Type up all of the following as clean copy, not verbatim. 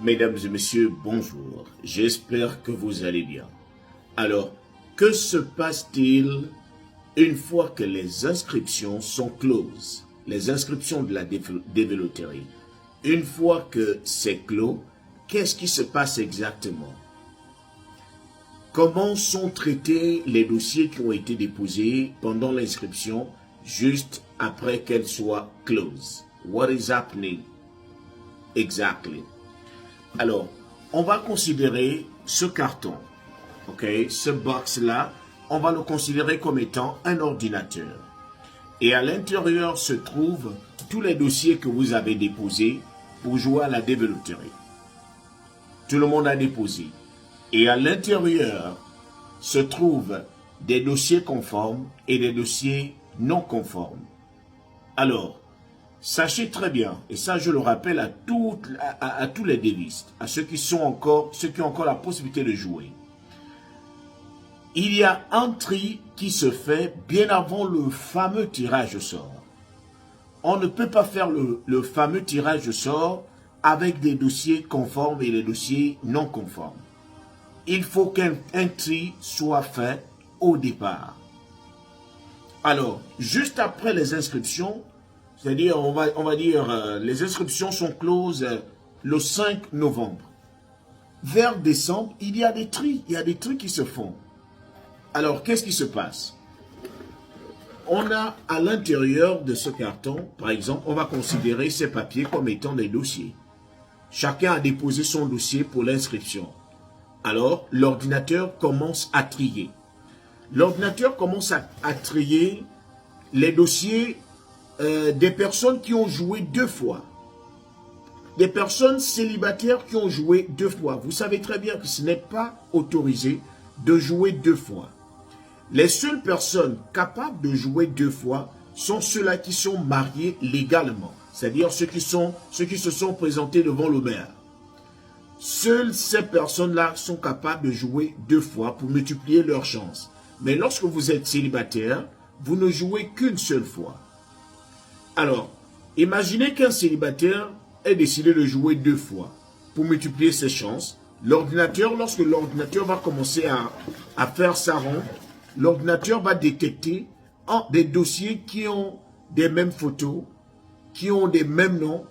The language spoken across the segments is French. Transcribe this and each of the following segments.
Mesdames et messieurs, bonjour. J'espère que vous allez bien. Alors, que se passe-t-il une fois que les inscriptions sont closes? Les inscriptions de la dévéloterie. Une fois que c'est clos, qu'est-ce qui se passe exactement? Comment sont traités les dossiers qui ont été déposés pendant l'inscription, juste après qu'elle soit close? What is happening exactly? Alors, on va considérer ce carton, ok, ce box-là, on va le considérer comme étant un ordinateur. Et à l'intérieur se trouvent tous les dossiers que vous avez déposés pour jouer à la dévéloterie. Tout le monde a déposé. Et à l'intérieur se trouvent des dossiers conformes et des dossiers non conformes. Alors, sachez très bien, et ça je le rappelle à tous les dévistes, à ceux qui ont encore la possibilité de jouer. Il y a un tri qui se fait bien avant le fameux tirage au sort. On ne peut pas faire le fameux tirage au sort avec des dossiers conformes et des dossiers non conformes. Il faut qu'un tri soit fait au départ. Alors, juste après les inscriptions, c'est-à-dire, on va dire, les inscriptions sont closes le 5 novembre. Vers décembre, il y a des tris qui se font. Alors, qu'est-ce qui se passe? On a à l'intérieur de ce carton, par exemple, on va considérer ces papiers comme étant des dossiers. Chacun a déposé son dossier pour l'inscription. Alors, l'ordinateur commence à trier. L'ordinateur commence à trier les dossiers des personnes qui ont joué 2 fois. Des personnes célibataires qui ont joué 2 fois. Vous savez très bien que ce n'est pas autorisé de jouer 2 fois. Les seules personnes capables de jouer 2 fois sont ceux-là qui sont mariés légalement. C'est-à-dire ceux qui se sont présentés devant le maire. Seules ces personnes-là sont capables de jouer 2 fois pour multiplier leurs chances. Mais lorsque vous êtes célibataire, vous ne jouez qu'une seule fois. Alors, imaginez qu'un célibataire ait décidé de jouer 2 fois pour multiplier ses chances. L'ordinateur, lorsque l'ordinateur va commencer à faire sa ronde, l'ordinateur va détecter des dossiers qui ont des mêmes photos, qui ont des mêmes noms,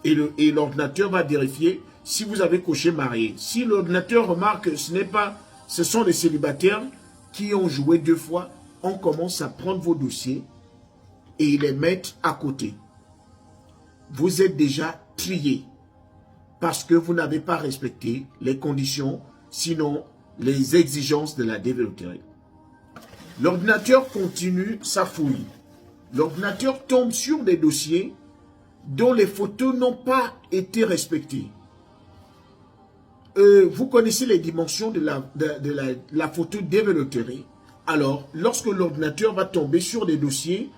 et l'ordinateur va vérifier si vous avez coché marié. Si l'ordinateur remarque que ce sont des célibataires qui ont joué 2 fois, on commence à prendre vos dossiers et les mettre à côté. Vous êtes déjà triés parce que vous n'avez pas respecté les conditions, sinon les exigences de la dévéloterie. L'ordinateur continue sa fouille. L'ordinateur tombe sur des dossiers dont les photos n'ont pas été respectées. Vous connaissez les dimensions de la photo dévéloterie. Alors, lorsque l'ordinateur va tomber sur des dossiers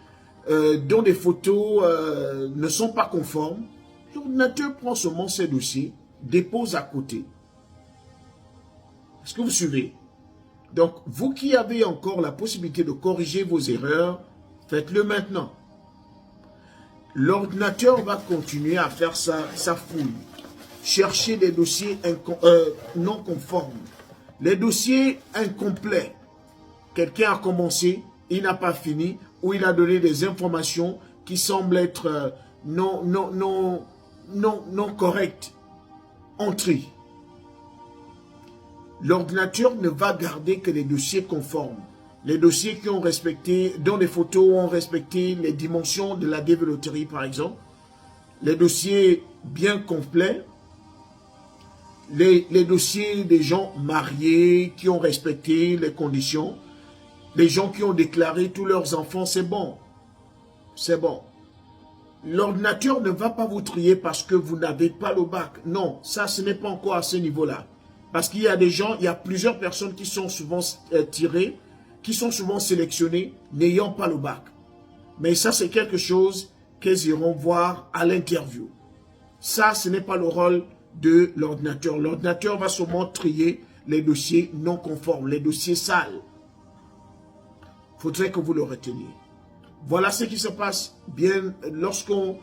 dont les photos ne sont pas conformes, l'ordinateur prend seulement ces dossiers, dépose à côté. Est-ce que vous suivez? Donc, vous qui avez encore la possibilité de corriger vos erreurs, faites-le maintenant. L'ordinateur va continuer à faire sa fouille, chercher des dossiers non conformes, les dossiers incomplets. Quelqu'un a commencé, il n'a pas fini, ou il a donné des informations qui semblent être non correctes. On trie. L'ordinateur ne va garder que les dossiers conformes. Les dossiers qui ont respecté, dont les photos ont respecté les dimensions de la dévéloterie, par exemple. Les dossiers bien complets. Les dossiers des gens mariés qui ont respecté les conditions. Les gens qui ont déclaré tous leurs enfants, c'est bon. C'est bon. L'ordinateur ne va pas vous trier parce que vous n'avez pas le bac. Non, ça, ce n'est pas encore à ce niveau-là. Parce qu'il y a des gens, il y a plusieurs personnes qui sont souvent tirées, qui sont souvent sélectionnées, n'ayant pas le bac. Mais ça, c'est quelque chose qu'elles iront voir à l'interview. Ça, ce n'est pas le rôle de l'ordinateur. L'ordinateur va seulement trier les dossiers non conformes, les dossiers sales. Il faudrait que vous le reteniez. Voilà ce qui se passe bien lorsqu'on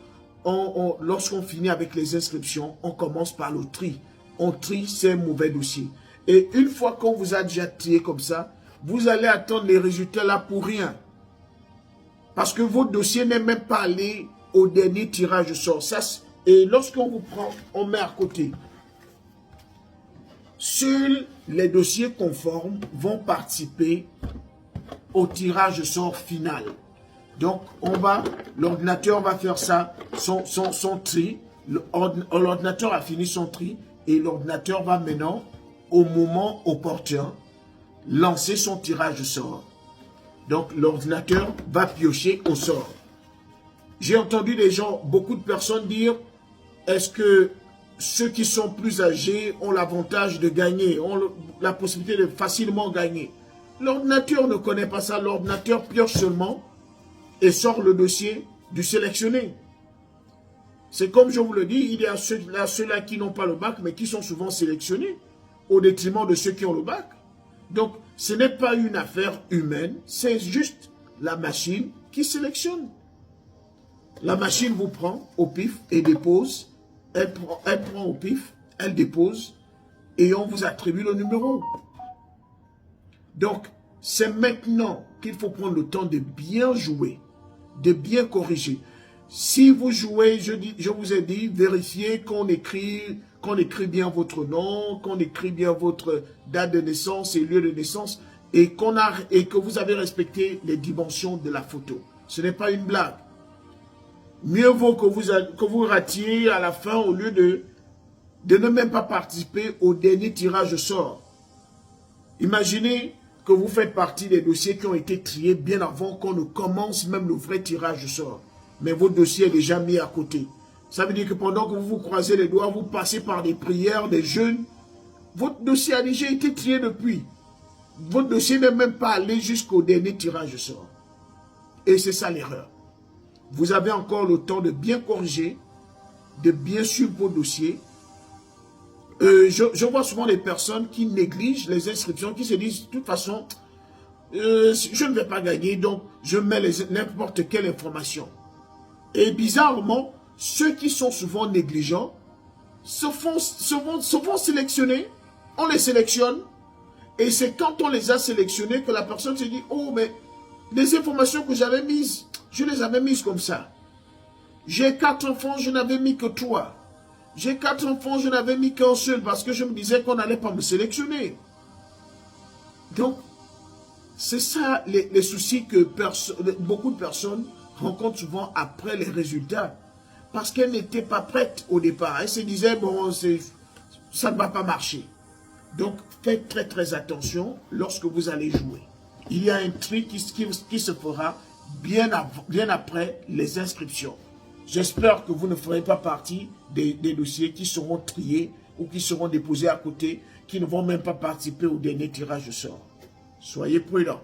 finit avec les inscriptions. On commence par le tri. on trie ces mauvais dossiers. Et une fois qu'on vous a déjà trié comme ça, vous allez attendre les résultats là pour rien. Parce que votre dossier n'est même pas allé au dernier tirage au sort. Et lorsqu'on vous prend, on met à côté. Seuls les dossiers conformes vont participer au tirage au sort final. Donc, l'ordinateur va faire ça, son tri. L'ordinateur a fini son tri et l'ordinateur va maintenant, au moment opportun, lancer son tirage au sort. Donc, l'ordinateur va piocher au sort. J'ai entendu des gens, beaucoup de personnes dire, est-ce que ceux qui sont plus âgés ont l'avantage de gagner, ont la possibilité de facilement gagner? L'ordinateur ne connaît pas ça. L'ordinateur pioche seulement et sort le dossier du sélectionné. C'est comme je vous le dis, il y a ceux-là qui n'ont pas le bac, mais qui sont souvent sélectionnés au détriment de ceux qui ont le bac. Donc, ce n'est pas une affaire humaine, c'est juste la machine qui sélectionne. La machine vous prend au pif et dépose. Elle prend au pif, elle dépose et on vous attribue le numéro. Donc, c'est maintenant qu'il faut prendre le temps de bien jouer, de bien corriger. Si vous jouez, je vous ai dit, vérifiez qu'on écrit bien votre nom, qu'on écrit bien votre date de naissance et lieu de naissance et que vous avez respecté les dimensions de la photo. Ce n'est pas une blague. Mieux vaut que vous ratiez à la fin au lieu de ne même pas participer au dernier tirage au sort. Imaginez que vous faites partie des dossiers qui ont été triés bien avant qu'on ne commence même le vrai tirage au sort. Mais votre dossier est déjà mis à côté. Ça veut dire que pendant que vous vous croisez les doigts, vous passez par des prières, des jeûnes, votre dossier a déjà été trié depuis. Votre dossier n'est même pas allé jusqu'au dernier tirage au sort. Et c'est ça l'erreur. Vous avez encore le temps de bien corriger, de bien suivre vos dossiers. Je vois souvent des personnes qui négligent les inscriptions, qui se disent, de toute façon, je ne vais pas gagner, donc je mets n'importe quelle information. Et bizarrement, ceux qui sont souvent négligents se font sélectionner, on les sélectionne, et c'est quand on les a sélectionnés que la personne se dit, oh mais les informations que j'avais mises, je les avais mises comme ça. J'ai 4 enfants, je n'avais mis que 3. J'ai 4 enfants, je n'avais mis qu'un seul parce que je me disais qu'on n'allait pas me sélectionner. Donc, c'est ça les soucis que beaucoup de personnes rencontrent souvent après les résultats. Parce qu'elles n'étaient pas prêtes au départ. Elles se disaient, bon, ça ne va pas marcher. Donc, faites très très attention lorsque vous allez jouer. Il y a un tri qui se fera bien après les inscriptions. J'espère que vous ne ferez pas partie des dossiers qui seront triés ou qui seront déposés à côté, qui ne vont même pas participer au dernier tirage au sort. Soyez prudents.